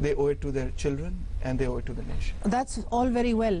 they owe it to their children and they owe it to the nation. That's all very well,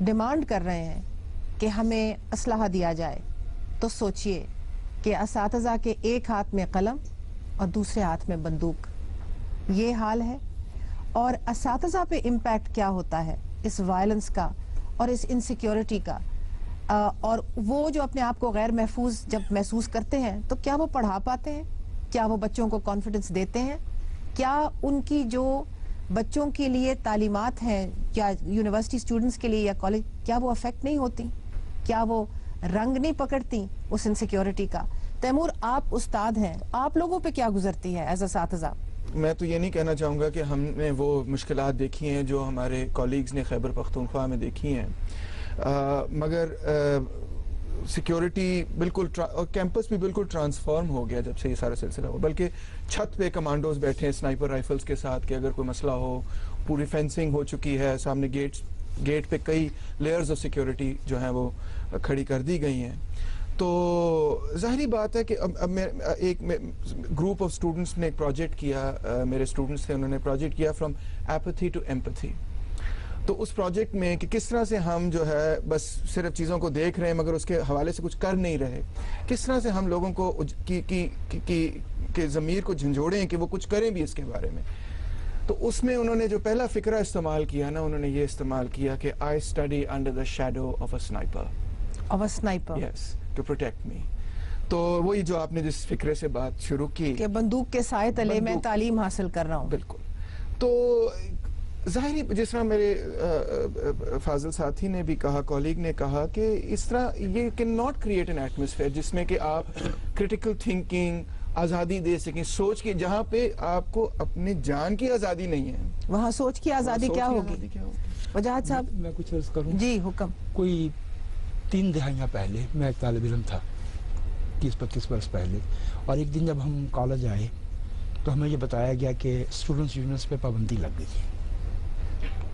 demand کر رہے ہیں کہ ہمیں اسلحہ دیا جائے تو سوچئے کہ اساتذہ کے ایک ہاتھ میں قلم اور دوسرے ہاتھ میں بندوق، یہ حال ہے. اور اساتذہ پہ امپیکٹ کیا ہوتا ہے اس وائلنس کا اور اس انسیکیورٹی کا، اور وہ جو اپنے آپ کو غیر محفوظ جب محسوس کرتے ہیں تو کیا وہ پڑھا پاتے ہیں؟ کیا وہ بچوں کو کانفیڈنس دیتے ہیں؟ کیا ان کی جو بچوں کے لیے تعلیمات ہیں یا یونیورسٹی اسٹوڈنٹس کے لیے یا کالج، کیا وہ افیکٹ نہیں ہوتی؟ کیا وہ رنگ نہیں پکڑتی اس انسیکیورٹی کا؟ تیمور، آپ استاد ہیں، آپ لوگوں پہ کیا گزرتی ہے ایز اساتذہ؟ میں تو یہ نہیں کہنا چاہوں گا کہ ہم نے وہ مشکلات دیکھی ہیں جو ہمارے کولیگز نے خیبر پختونخوا میں دیکھی ہیں، مگر سیکیورٹی بالکل اور کیمپس بھی بالکل ٹرانسفارم ہو گیا جب سے یہ سارا سلسلہ ہوا. بلکہ چھت پہ کمانڈوز بیٹھے ہیں سنائپر رائفلز کے ساتھ کہ اگر کوئی مسئلہ ہو، پوری فینسنگ ہو چکی ہے، سامنے گیٹ پہ کئی لیئرز آف سیکیورٹی جو ہیں وہ کھڑی کر دی گئی ہیں. تو ظاہری بات ہے کہ اب میں ایک گروپ آف اسٹوڈنٹس نے ایک پروجیکٹ کیا، میرے اسٹوڈنٹس تھے، انہوں نے پروجیکٹ کیا فرام ایپتھی ٹو ایمپتھی. تو اس پروجیکٹ میں کہ کس طرح سے ہم جو ہے بس صرف چیزوں کو دیکھ رہے ہیں مگر اس کے حوالے سے کچھ کر نہیں رہے، کس طرح سے ہم لوگوں کو کی ضمیر کو جھنجھوڑیں کہ وہ کچھ کریں بھی اس کے بارے میں. تو اس میں انہوں نے جو پہلا فکرہ استعمال کیا نا، انہوں نے یہ استعمال کیا کہ I study under the shadow of a sniper. Of a sniper. Yes, to protect me. تو وہی جو آپ نے جس فکرے سے بات شروع کی کہ بندوق کے سائے تلے میں تعلیم حاصل کر رہا ہوں. بالکل. تو ظاہری جس طرح میرے فاضل ساتھی نے بھی کہا، کولیگ نے کہا کہ اس طرح یہ can not create an atmosphere جس میں کہ آپ کریٹیکل تھنکنگ، آزادی دے سکیں، سوچ کی، جہاں پہ آپ کو اپنے جان کی آزادی نہیں ہے وہاں سوچ کی آزادی کیا ہوگی؟ وجاہت صاحب میں کچھ عرض کروں؟ جی حکم. کوئی 3 دہائیاں پہلے میں ایک طالب علم تھا، 30-25 برس پہلے، اور ایک دن جب ہم کالج آئے تو ہمیں یہ بتایا گیا کہ اسٹوڈنٹس یونینس پہ پابندی لگ گئی ہے.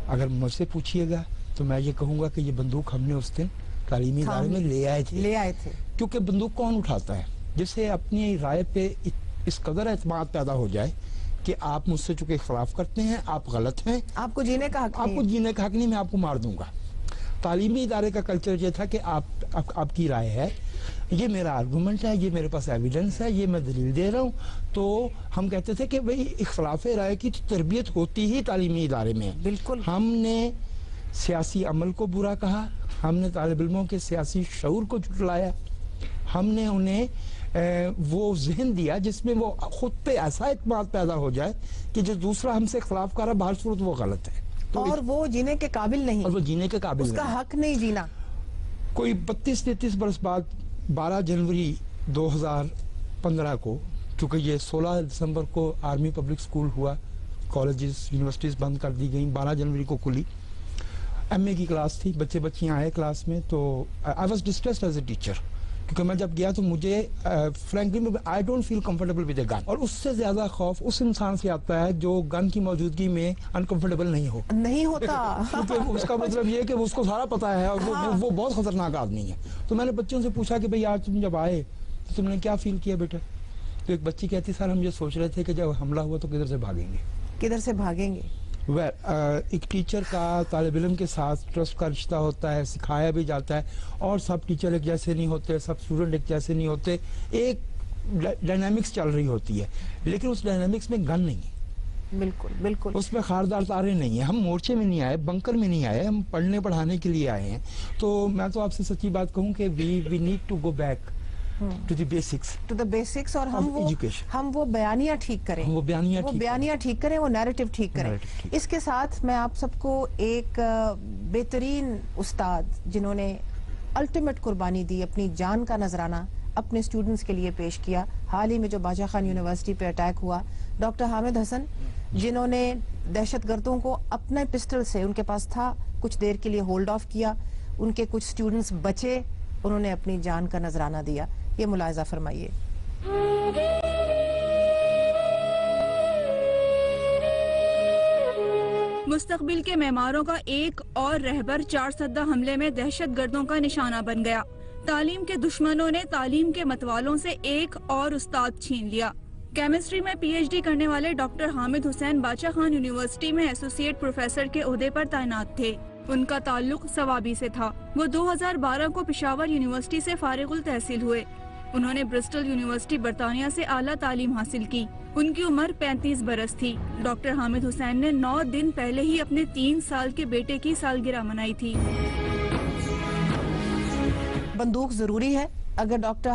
اگر مجھ سے پوچھیے گا تو میں یہ کہوں گا کہ یہ بندوق ہم نے اس دن تعلیمی ادارے میں لے آئے تھے. کیونکہ بندوق کون اٹھاتا ہے؟ جسے اپنی رائے پہ اس قدر اعتماد پیدا ہو جائے کہ آپ مجھ سے چونکہ اختلاف کرتے ہیں، آپ غلط ہیں، آپ کو جینے کا حق نہیں، میں آپ کو مار دوں گا. تعلیمی ادارے کا کلچر یہ تھا کہ آپ کی رائے ہے، یہ میرا آرگومنٹ ہے، یہ میرے پاس ایویڈنس ہے، یہ میں دلیل دے رہا ہوں. تو ہم کہتے تھے کہ بھئی اختلاف رائے کی تربیت ہوتی ہی تعلیمی ادارے میں. بالکل. ہم نے سیاسی عمل کو برا کہا، ہم نے طالب علموں کے سیاسی شعور کو جھٹلایا، ہم نے انہیں وہ ذہن دیا جس میں وہ خود پہ ایسا اعتماد پیدا ہو جائے کہ جو دوسرا ہم سے اختلاف کر رہا ہے بہر صورت وہ غلط ہے اور وہ جینے کے قابل نہیں، اور وہ جینے کے قابل اس کا حق نہیں جینا. کوئی 32-33 برس بعد 12 جنوری 2015 کو، چونکہ یہ 16 دسمبر کو آرمی پبلک سکول ہوا، کالجز یونیورسٹیز بند کر دی گئیں، 12 جنوری کو کھلی. ایم اے کی کلاس تھی، بچے بچیاں آئے کلاس میں، تو I was distressed as a teacher, کیونکہ میں جب گیا تو مجھے frankly I don't feel comfortable with a gun. اور اس سے زیادہ خوف اس انسان سے آتا ہے جو گن کی موجودگی میں انکمفرٹیبل نہیں ہوتا. کیونکہ اس کا مطلب یہ کہ اس کو سارا پتا ہے اور وہ بہت خطرناک آدمی ہے. تو میں نے بچوں سے پوچھا کہ بھئی آج تم جب آئے تو تم نے کیا فیل کیا بیٹا؟ تو ایک بچی کہتی سر ہم یہ سوچ رہے تھے کہ جب حملہ ہوا تو کدھر سے بھاگیں گے. ایک ٹیچر کا طالب علم کے ساتھ ٹرسٹ کا رشتہ ہوتا ہے، سکھایا بھی جاتا ہے، اور سب ٹیچر ایک جیسے نہیں ہوتے، سب اسٹوڈنٹ ایک جیسے نہیں ہوتے، ایک ڈائنامکس چل رہی ہوتی ہے، لیکن اس ڈائنامکس میں گن نہیں ہے. بالکل. اس میں خاردار تارے نہیں ہیں. ہم مورچے میں نہیں آئے، بنکر میں نہیں آئے، ہم پڑھنے پڑھانے کے لیے آئے ہیں. تو میں تو آپ سے سچی بات کہوں کہ we need to go back to the basics اور ہم وہ بیانیہ ٹھیک کریں، وہ بیانیہ ٹھیک کریں، وہ نیریٹو ٹھیک کریں. اس کے ساتھ میں آپ سب کو ایک بہترین استاد جنہوں نے الٹیمیٹ قربانی دی، اپنی جان کا نذرانہ اپنے اسٹوڈنٹس کے لیے پیش کیا، حال ہی میں جو باچا خان یونیورسٹی پہ اٹیک ہوا، ڈاکٹر حامد حسن، جنہوں نے دہشت گردوں کو اپنے پسٹل سے، ان کے پاس تھا، کچھ دیر کے لیے ہولڈ آف کیا، ان کے کچھ اسٹوڈنٹس بچے، انہوں نے اپنی جان کا نذرانہ دیا. یہ ملاحظہ فرمائیے. مستقبل کے معماروں کا ایک اور رہبر 4 سدہ حملے میں دہشت گردوں کا نشانہ بن گیا. تعلیم کے دشمنوں نے تعلیم کے متوالوں سے ایک اور استاد چھین لیا. کیمسٹری میں پی ایچ ڈی کرنے والے ڈاکٹر حامد حسین باچا خان یونیورسٹی میں ایسوسی ایٹ پروفیسر کے عہدے پر تعینات تھے. ان کا تعلق ثوابی سے تھا۔ وہ 2012 کو پشاور یونیورسٹی سے فارغ التحصیل ہوئے۔ انہوں نے برسٹل یونیورسٹی برطانیہ سے اعلیٰ تعلیم حاصل کی۔ ان کی عمر 35 برس تھی۔ ڈاکٹر حامد حسین نے 9 دن پہلے ہی اپنے 3 سال کے بیٹے کی سالگرہ منائی تھی۔ بندوق ضروری ہے۔ اگر ڈاکٹر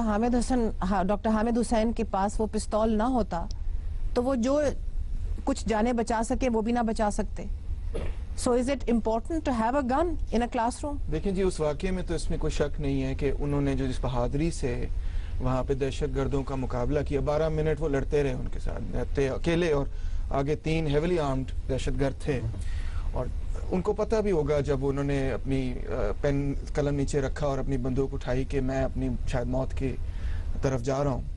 حامد حسین کے پاس وہ پستول نہ ہوتا تو وہ جو کچھ جانیں بچا سکے وہ بھی نہ بچا سکتے۔ So is it important to have a gun in a classroom? دیکھیں جی اس واقعے میں تو اس میں کوئی شک نہیں ہے کہ انہوں نے جو جس بہادری سے وہاں پہ دہشت گردوں کا مقابلہ کیا، 12 منٹ وہ لڑتے رہے ان کے ساتھ، رہتے اکیلے، اور آگے 3 ہیویلی آرمڈ دہشت گرد تھے، اور ان کو پتہ بھی ہوگا جب انہوں نے اپنی پین قلم نیچے رکھا اور اپنی بندوق اٹھائی کہ میں اپنی شاید موت کی طرف جا رہا ہوں،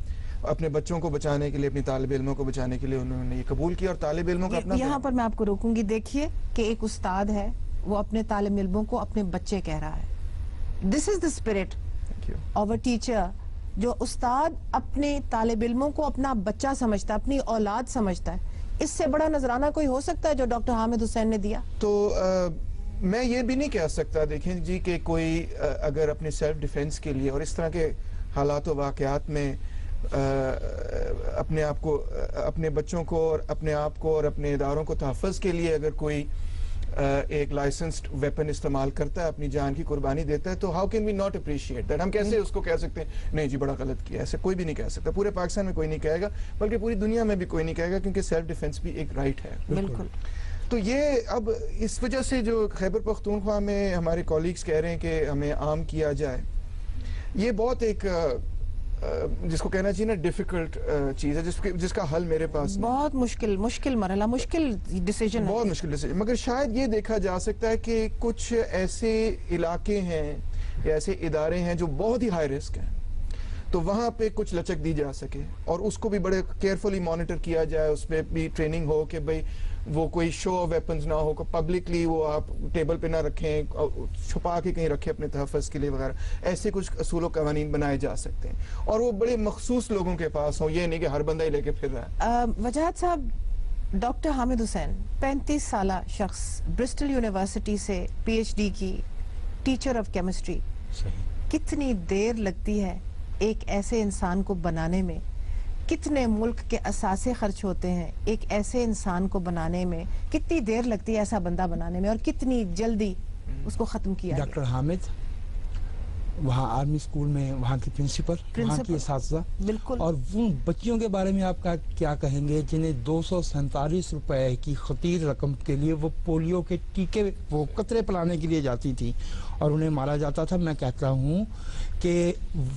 اپنے بچوں کو بچانے کے لیے، اپنی طالب علموں کو بچانے کے لیے انہوں نے یہ قبول کیا، اور طالب علموں کا اپنا یہاں پر میں آپ کو روکوں گی۔ دیکھیے کہ ایک استاد ہے، وہ اپنے طالب علموں کو اپنے بچے کہہ رہا ہے۔ This is the spirit of a teacher، جو استاد اپنے طالب علموں کو اپنا بچہ سمجھتا ہے، اپنی اولاد سمجھتا ہے۔ اس سے بڑا نذرانہ کوئی ہو سکتا ہے جو ڈاکٹر حامد حسین نے دیا؟ تو میں یہ بھی نہیں کہہ سکتا، دیکھیں جی، کہ کوئی اگر اپنے سیلف ڈیفنس کے لیے اور اس طرح کے حالات و واقعات میں اپنے آپ کو، اپنے بچوں کو اور اپنے آپ کو اور اپنے اداروں کو تحفظ کے لیے اگر کوئی ایک لائسنسڈ ویپن استعمال کرتا ہے، اپنی جان کی قربانی دیتا ہے، تو how can we not appreciate that? ہم کیسے اس کو کہہ سکتے ہیں نہیں جی بڑا غلط کیا؟ ایسے کوئی بھی نہیں کہہ سکتا، پورے پاکستان میں کوئی نہیں کہے گا، بلکہ پوری دنیا میں بھی کوئی نہیں کہے گا، کیونکہ سیلف ڈیفنس بھی ایک رائٹ ہے۔ بالکل۔ تو یہ اب اس وجہ سے جو خیبر پختونخوا میں ہمارے کولیگز کہہ رہے ہیں کہ ہمیں عام کیا جائے، یہ بہت ایک جس کو کہنا چاہیے نا ڈیفیکلٹ چیز ہے، جس کا حل میرے پاس بہت مشکل مرحلہ، مشکل ڈیسیجن، بہت مشکل ڈیسیجن، مگر شاید یہ دیکھا جا سکتا ہے کہ کچھ ایسے علاقے ہیں یا ایسے ادارے ہیں جو بہت ہی ہائی رسک ہیں، تو وہاں پہ کچھ لچک دی جا سکے اور اس کو بھی بڑے کیئرفلی مانیٹر کیا جائے، اس پہ بھی ٹریننگ ہو کہ بھئی وہ کوئی شو آف ویپنز نہ ہو، پبلکلی وہ آپ ٹیبل پہ نہ رکھیں، چھپا کے کہیں رکھیں اپنے تحفظ کے لیے وغیرہ، ایسے کچھ اصول و قوانین بنائے جا سکتے ہیں، اور وہ بڑے مخصوص لوگوں کے پاس ہوں، یہ نہیں کہ ہر بندہ ہی لے کے پھر رہا ہے۔ وجاہت صاحب، ڈاکٹر حامد حسین 35 سالہ شخص، برسٹل یونیورسٹی سے PhD کی، ٹیچر آف کیمسٹری، کتنی دیر لگتی ہے ایک ایسے انسان کو بنانے میں؟ کتنے ملک کے اثاثے خرچ ہوتے ہیں ایک ایسے انسان کو بنانے میں؟ کتنی دیر لگتی ہے ایسا بندہ بنانے میں، اور کتنی جلدی اس کو ختم کیا؟ ڈاکٹر حامد وہاں آرمی اسکول میں وہاں کی پرنسپل، وہاں کی اساتذہ، بالکل، اور وہ بچیوں کے بارے میں آپ کا کیا کہیں گے جنہیں 247 روپے کی خطیر رقم کے لیے وہ پولیو کے ٹیکے، وہ قطرے پلانے کے لیے جاتی تھی اور انہیں مارا جاتا تھا؟ میں کہتا ہوں کہ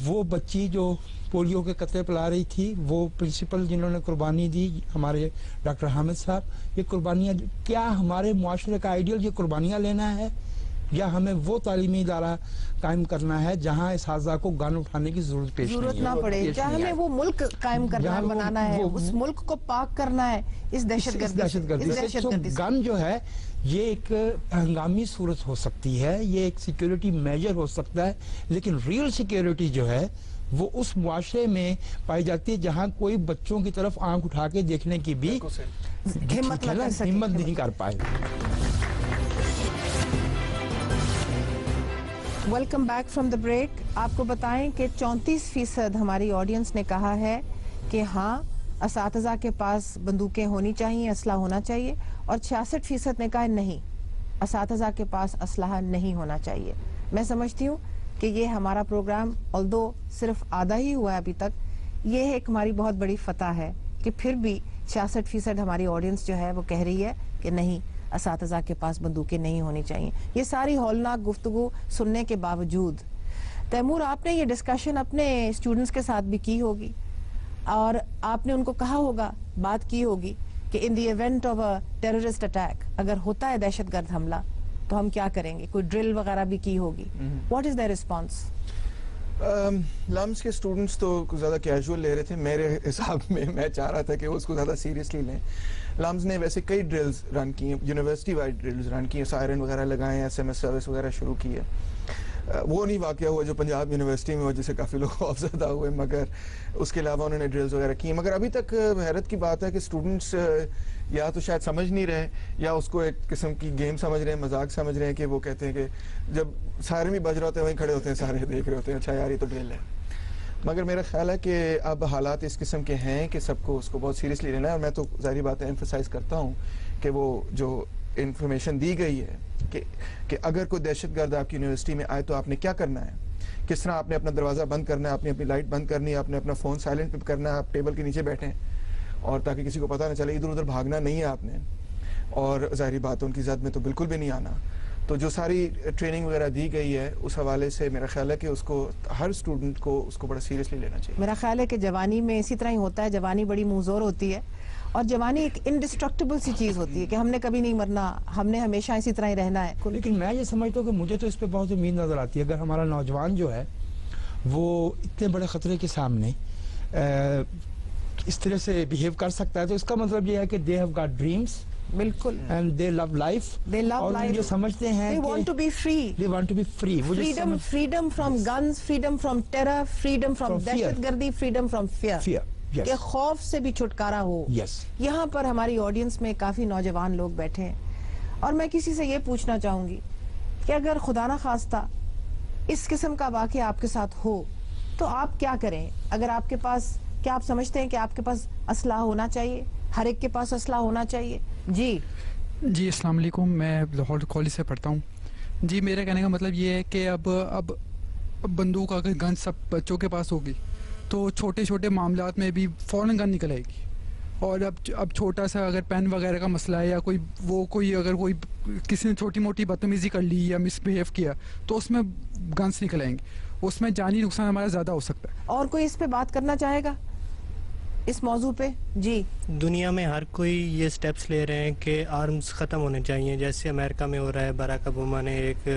وہ بچی جو پولیو کے قطرے پلا رہی تھی، وہ پرنسپل جنہوں نے قربانی دی، ہمارے ڈاکٹر حامد صاحب، یہ قربانیاں کیا ہمارے معاشرے کا آئیڈیل یہ قربانیاں لینا ہے، یا ہمیں وہ تعلیمی ادارہ قائم کرنا ہے جہاں اساتذہ کو گن اٹھانے کی ضرورت نہ پڑے، جہاں ہمیں وہ ملک قائم کرنا ہے، بنانا ہے، اس ملک کو پاک کرنا ہے اس دہشت گردی سے۔ گن جو ہے یہ ایک ہنگامی صورت ہو سکتی ہے، یہ ایک سیکیورٹی میجر ہو سکتا ہے، لیکن ریل سیکیورٹی جو ہے وہ اس معاشرے میں پائی جاتی ہے جہاں کوئی بچوں کی طرف آنکھ اٹھا کے دیکھنے کی بھی ہمت نہیں کر پائے۔ Welcome back from the break. آپ کو بتائیں کہ 34% ہماری آڈینس نے کہا ہے کہ ہاں اساتذہ کے پاس بندوقیں ہونی چاہیے، اسلحہ ہونا چاہیے، اور 66% نے کہا نہیں، اساتذہ کے پاس اسلحہ نہیں ہونا چاہیے۔ میں سمجھتی ہوں کہ یہ ہمارا پروگرام although صرف آدھا ہی ہوا ہے ابھی تک، یہ ایک ہماری بہت بڑی فتح ہے کہ پھر بھی 66% ہماری آڈینس جو ہے وہ کہہ رہی ہے کہ نہیں، اساتذہ کے پاس بندوقیں نہیں ہونی چاہیے۔ یہ ساری ہولناک گفتگو سننے کے باوجود تیمور، آپ نے یہ ڈسکشن اپنے اسٹوڈنٹس کے ساتھ بھی کی ہوگی، اور آپ نے ان کو کہا ہوگا، بات کی ہوگی کہ in the event of a terrorist attack, اگر ہوتا ہے دہشت گرد حملہ تو ہم کیا کریں گے؟ کوئی ڈرل وغیرہ بھی کی ہوگی۔ What is there response? LUMS کے اسٹوڈنٹس تو زیادہ کیجول لے رہے تھے، میرے حساب میں میں چاہ رہا تھا کہ وہ اس کو زیادہ سیریسلی لیں۔ لامس نے ویسے کئی ڈرلز رن کی ہیں، یونیورسٹی وائڈ ڈرلز رن کی ہیں، سائرن وغیرہ لگائے ہیں، SMS سروس وغیرہ شروع کی ہے۔ وہ نہیں واقعہ ہوا جو پنجاب یونیورسٹی میں ہوا جسے کافی لوگ خوفزدہ ہوئے, مگر اس کے علاوہ انہوں نے ڈرلز وغیرہ کی. مگر ابھی تک حیرت کی بات ہے کہ اسٹوڈنٹس یا تو شاید سمجھ نہیں رہے یا اس کو ایک قسم کی گیم سمجھ رہے ہیں, مذاق سمجھ رہے ہیں, کہ وہ کہتے ہیں کہ جب سارے بھی بج رہا ہوتے ہیں وہیں کھڑے ہوتے ہیں, سارے دیکھ رہے ہوتے ہیں, اچھا یار یہ تو ڈرل ہے. مگر میرا خیال ہے کہ اب حالات اس قسم کے ہیں کہ سب کو اس کو بہت سیریسلی لینا ہے. اور میں تو ظاہری بات ہے ایمفسائز کرتا ہوں کہ وہ جو انفارمیشن دی گئی ہے کہ اگر کوئی دہشت گرد آپ کی یونیورسٹی میں آئے تو آپ نے کیا کرنا ہے, کس طرح آپ نے اپنا دروازہ بند کرنا ہے, آپ نے اپنی لائٹ بند کرنی ہے, آپ نے اپنا فون سائلنٹ پہ کرنا ہے, آپ ٹیبل کے نیچے بیٹھیں اور تاکہ کسی کو پتہ نہ چلے, ادھر ادھر بھاگنا نہیں ہے آپ نے, اور ظاہری بات ان کی زد میں تو بالکل بھی نہیں آنا. تو جو ساری ٹریننگ وغیرہ دی گئی ہے اس حوالے سے میرا خیال ہے کہ اس کو ہر اسٹوڈنٹ کو اس کو بڑا سیریسلی لینا چاہیے. میرا خیال ہے کہ جوانی میں اسی طرح ہی ہوتا ہے, جوانی بڑی منظور ہوتی ہے اور جوانی ایک انڈسٹرکٹیبل سی چیز ہوتی ہے کہ ہم نے کبھی نہیں مرنا, ہم نے ہمیشہ اسی طرح ہی رہنا ہے. لیکن میں یہ سمجھتا ہوں کہ مجھے تو اس پہ بہت امید نظر آتی ہے. اگر ہمارا نوجوان جو ہے وہ اتنے بڑے خطرے کے سامنے اس طرح سے بیہیو کر سکتا ہے تو اس کا مطلب یہ ہے کہ they have got dreams. بالکل. And they love life. They love اور life. یہ سمجھتے ہیں They want to be free. They want to be free. Freedom from guns, freedom from terror, freedom from From fear. دہشت گردی, freedom from fear. Fear. Yes. کہ خوف سے بھی چھٹکارا ہو. Yes. یہاں پر ہماری آڈینس میں کافی نوجوان لوگ بیٹھے ہیں اور میں کسی سے یہ پوچھنا چاہوں گی کہ اگر خدا نہ خواستہ اس قسم کا واقعہ آپ کے ساتھ ہو تو آپ کیا کریں؟ اگر آپ کے پاس, کیا آپ سمجھتے ہیں کہ آپ کے پاس اسلحہ ہونا چاہیے, ہر ایک کے پاس اسلحہ ہونا چاہیے؟ جی السلام علیکم, میں لاہور کالج سے پڑھتا ہوں. جی میرا کہنے کا مطلب یہ ہے کہ اب بندوق اگر گن سب بچوں کے پاس ہوگی تو چھوٹے چھوٹے معاملات میں بھی فوراً گن نکل آئے گی, اور اب چھوٹا سا اگر پین وغیرہ کا مسئلہ ہے یا کوئی اگر کسی نے چھوٹی موٹی بدتمیزی کر لی یا مس بیہیو کیا تو اس میں گنس نکل آئیں گے, اس میں جانی نقصان ہمارا زیادہ ہو سکتا ہے. اور کوئی اس پہ بات کرنا چاہے گا اس موضوع پہ؟ جی دنیا میں ہر کوئی یہ سٹیپس لے رہے ہیں کہ آرمز ختم ہونے چاہیے, جیسے امریکہ میں ہو رہا ہے. باراک اوباما نے ایک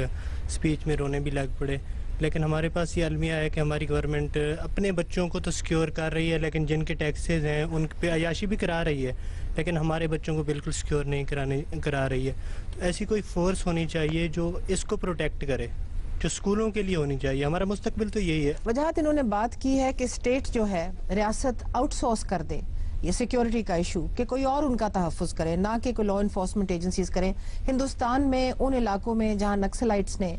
سپیچ میں رونے بھی لگ پڑے. لیکن ہمارے پاس یہ المیہ ہے کہ ہماری گورنمنٹ اپنے بچوں کو تو سیکیور کر رہی ہے لیکن جن کے ٹیکسز ہیں ان پہ عیاشی بھی کرا رہی ہے, لیکن ہمارے بچوں کو بالکل سیکیور نہیں کرا رہی ہے. تو ایسی کوئی فورس ہونی چاہیے جو اس کو پروٹیکٹ کرے, جو اسکولوں کے لیے ہونی چاہیے. ہمارا مستقبل تو یہی ہے. وجہات انہوں نے بات کی ہے کہ اسٹیٹ جو ہے ریاست آؤٹ سورس کر دے یہ سیکیورٹی کا ایشو, کہ کوئی اور ان کا تحفظ کرے, نہ کہ کوئی لا انفورسمنٹ ایجنسیز کریں. ہندوستان میں ان علاقوں میں جہاں نکسلائٹس نے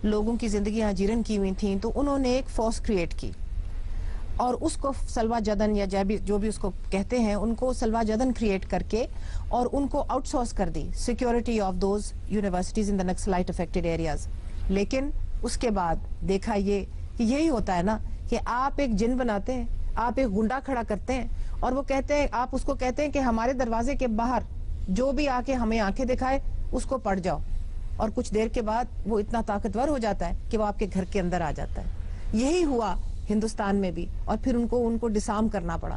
لوگوں کی زندگیاں جیرن کی ہوئی تھیں تو انہوں نے ایک فورس کریٹ کی اور اس کو سلوا جدن یا جو بھی اس کو کہتے ہیں ان کو سلوا جدن کریٹ کر کے اور ان کو آؤٹ سورس کر the security of those universities in the Naxalite affected areas. لیکن اس کے بعد دیکھا یہ کہ یہی ہوتا ہے نا کہ آپ ایک جن بناتے ہیں, آپ ایک گنڈا کھڑا کرتے ہیں اور وہ کہتے ہیں, آپ اس کو کہتے ہیں کہ ہمارے دروازے کے باہر جو بھی آ کے ہمیں آنکھیں دکھائے اس کو پڑ جاؤ, اور کچھ دیر کے بعد وہ اتنا طاقتور ہو جاتا ہے کہ وہ آپ کے گھر کے اندر آ جاتا ہے. یہی ہوا ہندوستان میں بھی اور پھر ان کو ڈسارم کرنا پڑا.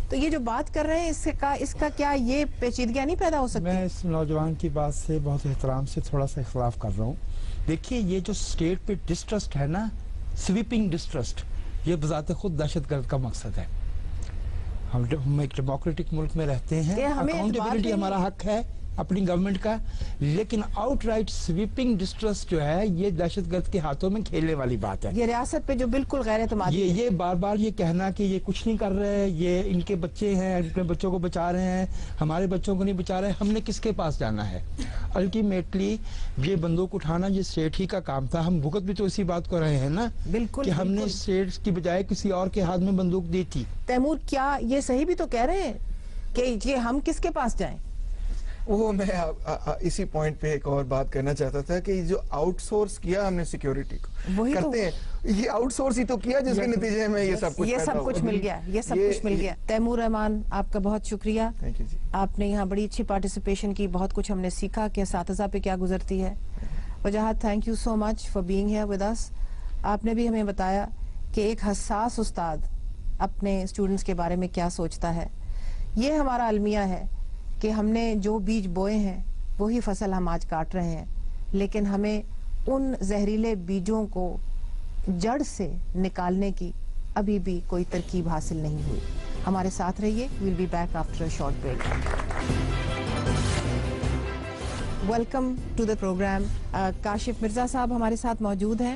تو یہ جو بات کر رہے ہیں اس کا کیا یہ پیچیدگیاں نہیں پیدا ہو سکتی؟ میں اس نوجوان کی بات سے بہت احترام سے تھوڑا سا اختلاف کر رہا ہوں. دیکھیے یہ جو اسٹیٹ پہ ڈسٹرسٹ ہے نا, سویپنگ ڈسٹرسٹ, یہ بذات خود دہشت گرد کا مقصد ہے. ہم ایک ڈیموکریٹک ملک میں رہتے ہیں, اکاؤنٹیبلٹی ہمارا حق ہے اپنی گورنمنٹ کا, لیکن آؤٹ رائٹ سویپنگ ڈسٹرسٹ جو ہے یہ دہشت گرد کے ہاتھوں میں کھیلنے والی بات ہے. یہ ریاست پہ جو بالکل غیر اعتمادی ہے, یہ بار بار یہ کہنا کہ یہ کچھ نہیں کر رہے, یہ ان کے بچے ہیں, اپنے بچوں کو بچا رہے ہیں, ہمارے بچوں کو نہیں بچا رہے, ہم نے کس کے پاس جانا ہے؟ الٹیمیٹلی یہ بندوق اٹھانا یہ اسٹیٹ ہی کا کام تھا. ہم بھگت بھی تو اسی بات کو رہے ہیں نا, بالکل کہ ہم نے اسٹیٹ کی بجائے کسی اور کے ہاتھ میں بندوق دی تھی. تیمور کیا یہ صحیح بھی تو کہہ رہے ہیں کہ یہ ہم کس کے پاس جائیں؟ وہ میں اسی پوائنٹ پہ ایک اور بات کرنا چاہتا تھا کہ جو آؤٹ سورس کیا ہم نے سیکیورٹی کو کرتے ہیں, یہ آؤٹ سورس ہی تو کیا جس کے نتیجے میں یہ سب کچھ مل گیا. تیمور رحمان آپ کا بہت شکریہ, آپ نے یہاں بڑی اچھی پارٹیسپیشن کی, بہت کچھ ہم نے سیکھا کہ اساتذہ پہ کیا گزرتی ہے. Wajahat thank you so much for being here with us. آپ نے بھی ہمیں بتایا کہ ایک حساس استاد اپنے اسٹوڈنٹس کے بارے میں کیا سوچتا ہے. یہ ہمارا المیہ ہے کہ ہم نے جو بیج بوئے ہیں وہی فصل ہم آج کاٹ رہے ہیں, لیکن ہمیں ان زہریلے بیجوں کو جڑ سے نکالنے کی ابھی بھی کوئی ترکیب حاصل نہیں ہوئی. ہمارے ساتھ رہیے, we'll be back after a short break. Welcome to the program. Kashif Mirza صاحب ہمارے ساتھ موجود ہیں.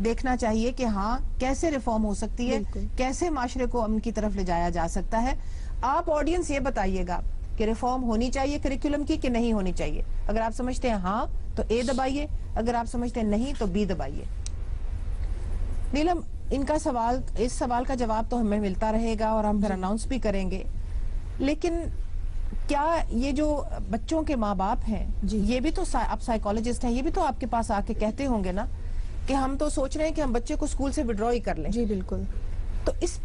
دیکھنا چاہیے کہ ہاں کیسے ریفارم ہو سکتی ہے, بالکل. کیسے معاشرے کو امن کی طرف لے جایا جا سکتا ہے. آپ آڈینس یہ بتائیے گا کہ ریفارم ہونی چاہیے کریکولم کی کہ نہیں ہونی چاہیے. اگر آپ سمجھتے ہیں ہاں تو اے دبائیے, اگر آپ سمجھتے ہیں نہیں تو بی دبائیے. نیلم, ان کا سوال, اس سوال کا جواب تو ہمیں ملتا رہے گا اور ہم پھر اناؤنس بھی کریں گے, لیکن کیا یہ جو بچوں کے ماں باپ ہیں یہ بھی تو آپ سائیکالوجسٹ ہیں, یہ بھی تو آپ کے پاس آ کے کہتے ہوں گے نا کہ ہم تو سوچ رہے ہیں کہ ہم بچے کو اسکول سے وڈرا ہی کر لیں. جی بالکل. تو اس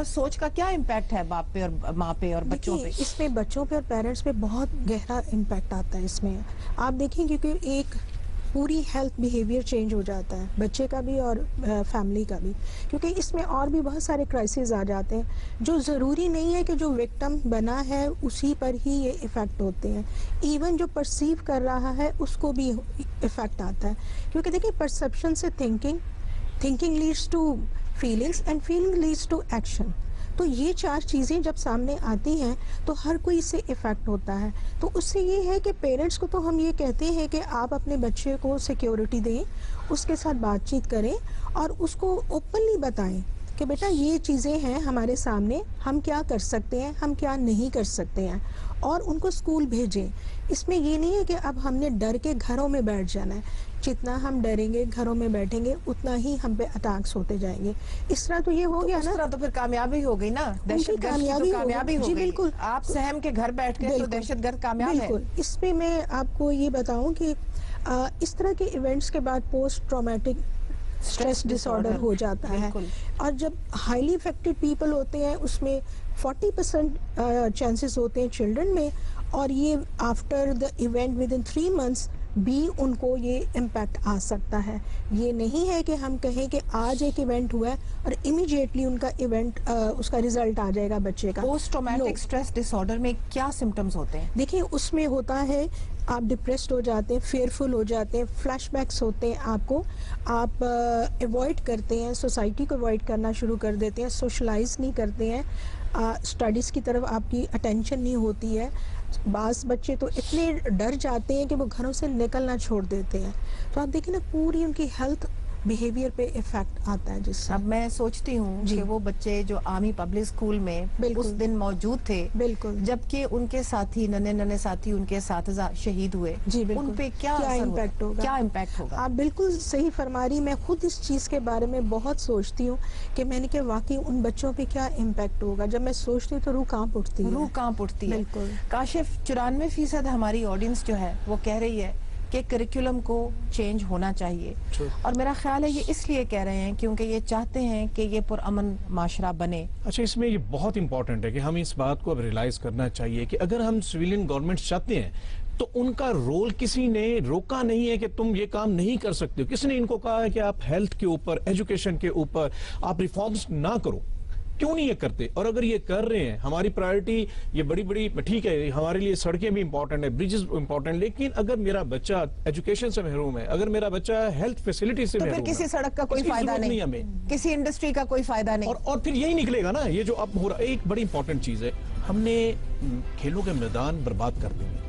سوچ کا کیا امپیکٹ ہے باپ پہ اور ماں پہ اور بچوں پہ؟ اس میں بچوں پہ اور پیرنٹس پہ بہت گہرا امپیکٹ آتا ہے. اس میں آپ دیکھیں کیونکہ ایک پوری ہیلتھ بیہیویئر چینج ہو جاتا ہے بچے کا بھی اور فیملی کا بھی, کیونکہ اس میں اور بھی بہت سارے کرائسز آ جاتے ہیں جو ضروری نہیں ہے کہ جو وکٹم بنا ہے اسی پر ہی یہ افیکٹ ہوتے ہیں, ایون جو پرسیو کر رہا ہے اس کو بھی افیکٹ آتا ہے. کیونکہ دیکھیں پرسیپشن سے thinking leads to feelings and feeling leads to action. تو یہ چار چیزیں جب سامنے آتی ہیں تو ہر کوئی اس سے افیکٹ ہوتا ہے. تو اس سے یہ ہے کہ پیرنٹس کو تو ہم یہ کہتے ہیں کہ آپ اپنے بچے کو سیکیورٹی دیں, اس کے ساتھ بات چیت کریں اور اس کو اوپنلی بتائیں کہ بیٹا یہ چیزیں ہیں ہمارے سامنے, ہم کیا کر سکتے ہیں, ہم کیا نہیں کر سکتے ہیں, اور ان کو اسکول بھیجیں. اس میں یہ نہیں ہے کہ اب ہم نے ڈر کے گھروں میں بیٹھ جانا ہے. جتنا ہم ڈریں گے گھروں میں بیٹھیں گے اتنا ہی ہم پہ اٹیکس ہوتے جائیں گے. اس طرح تو یہ ہو گیا نا, اس طرح تو پھر کامیابی ہو گئی نا, دہشت گرد کی تو کامیابی ہو گئی. جی بالکل. آپ سہم کے گھر بیٹھ گئے تو دہشت گرد کامیاب ہے. بالکل. اس پہ میں آپ کو یہ بتاؤں کہ اس طرح کے ایونٹس کے بعد post traumatic stress disorder ہو جاتا ہے, اور جب ہائیلی افیکٹڈ پیپل ہوتے ہیں اس میں 40% چانسز ہوتے ہیں چلڈرن میں, اور یہ after the event with in 3 months بھی ان کو یہ امپیکٹ آ سکتا ہے. یہ نہیں ہے کہ ہم کہیں کہ آج ایک ایونٹ ہوا ہے اور امیڈیٹلی ان کا ایونٹ اس کا ریزلٹ آ جائے گا بچے کا. پوسٹ ٹرامیٹک اسٹریس ڈس آرڈر میں کیا سمٹمز ہوتے ہیں؟ دیکھیں اس میں ہوتا ہے آپ ڈپریسڈ ہو جاتے ہیں, فیئرفل ہو جاتے ہیں, فلیش بیکس ہوتے ہیں آپ کو, آپ ایوائڈ کرتے ہیں, سوسائٹی کو ایوائڈ کرنا شروع کر دیتے ہیں, سوشلائز نہیں کرتے ہیں, اسٹڈیز کی طرف آپ کی اٹینشن نہیں ہوتی ہے. بعض بچے تو اتنے ڈر جاتے ہیں کہ وہ گھروں سے نکلنا چھوڑ دیتے ہیں. تو آپ دیکھیں نا پوری ان کی ہیلتھ بیہیویئر پہ افیکٹ آتا ہے. جس سے اب میں سوچتی ہوں کہ وہ بچے جو آرمی پبلک اسکول میں اس دن موجود تھے, بالکل, جبکہ ان کے ساتھی ننے ساتھی ان کے اساتذہ شہید ہوئے, ان پہ کیا امپیکٹ ہوگا, کیا امپیکٹ ہوگا؟ آپ بالکل صحیح فرما رہی. میں خود اس چیز کے بارے میں بہت سوچتی ہوں کہ میں نے کہ واقعی ان بچوں پہ کیا امپیکٹ ہوگا. جب میں سوچتی ہوں تو روح کانپ اٹھتی ہے. بالکل. کاشف, 94% ہماری آڈینس جو ہے وہ کہہ رہی ہے کہ کریکولم کو چینج ہونا چاہیے, اور میرا خیال ہے یہ اس لیے کہہ رہے ہیں کیونکہ یہ چاہتے ہیں کہ یہ پرامن معاشرہ بنے. اچھا, اس میں یہ بہت امپورٹنٹ ہے کہ ہم اس بات کو اب ریلائز کرنا چاہیے کہ اگر ہم سویلین گورنمنٹ چاہتے ہیں تو ان کا رول کسی نے روکا نہیں ہے کہ تم یہ کام نہیں کر سکتے ہو. کسی نے ان کو کہا ہے کہ آپ ہیلتھ کے اوپر, ایجوکیشن کے اوپر آپ ریفارمز نہ کرو. کیوں نہیں یہ کرتے؟ اور اگر یہ کر رہے ہیں, ہماری پرائرٹی یہ بڑی ٹھیک ہے, ہمارے لیے سڑکیں بھی امپورٹنٹ ہے, بریجز امپورٹنٹ, لیکن اگر میرا بچہ ایجوکیشن سے محروم ہے, اگر میرا بچہ ہیلتھ فیسلٹی سے محروم ہے, تو پھر کسی سڑک کا کوئی فائدہ نہیں ہمیں, کسی انڈسٹری کا کوئی فائدہ نہیں. اور پھر یہی نکلے گا نا, یہ جو اب ہو رہا ہے. ایک بڑی امپورٹنٹ چیز ہے, ہم نے کھیلوں کے میدان برباد کر دیے.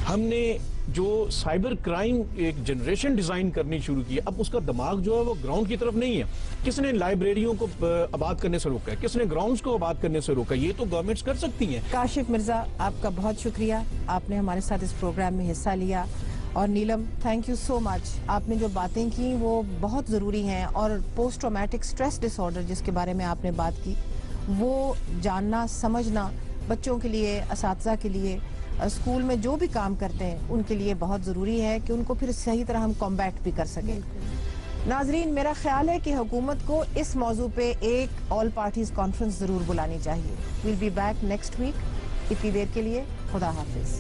ہم نے جو سائبر کرائم ایک جنریشن ڈیزائن کرنی شروع کی, اب اس کا دماغ جو ہے وہ گراؤنڈ کی طرف نہیں ہے. کس نے لائبریریوں کو آباد کرنے سے روکا ہے, کس نے گراؤنڈز کو آباد کرنے سے روکا؟ یہ تو گورنمنٹس کر سکتی ہیں. کاشف مرزا, آپ کا بہت شکریہ, آپ نے ہمارے ساتھ اس پروگرام میں حصہ لیا. اور نیلم, تھینک یو سو مچ. آپ نے جو باتیں کی وہ بہت ضروری ہیں, اور پوسٹ ٹرامیٹک اسٹریس ڈس آرڈر جس کے بارے میں آپ نے بات کی, وہ جاننا سمجھنا بچوں کے لیے, اساتذہ کے لیے, اسکول میں جو بھی کام کرتے ہیں ان کے لیے بہت ضروری ہے کہ ان کو پھر صحیح طرح ہم کمبیٹ بھی کر سکیں. ناظرین, میرا خیال ہے کہ حکومت کو اس موضوع پہ ایک آل پارٹیز کانفرنس ضرور بلانی چاہیے. We'll be back next week. اتنی دیر کے لیے خدا حافظ.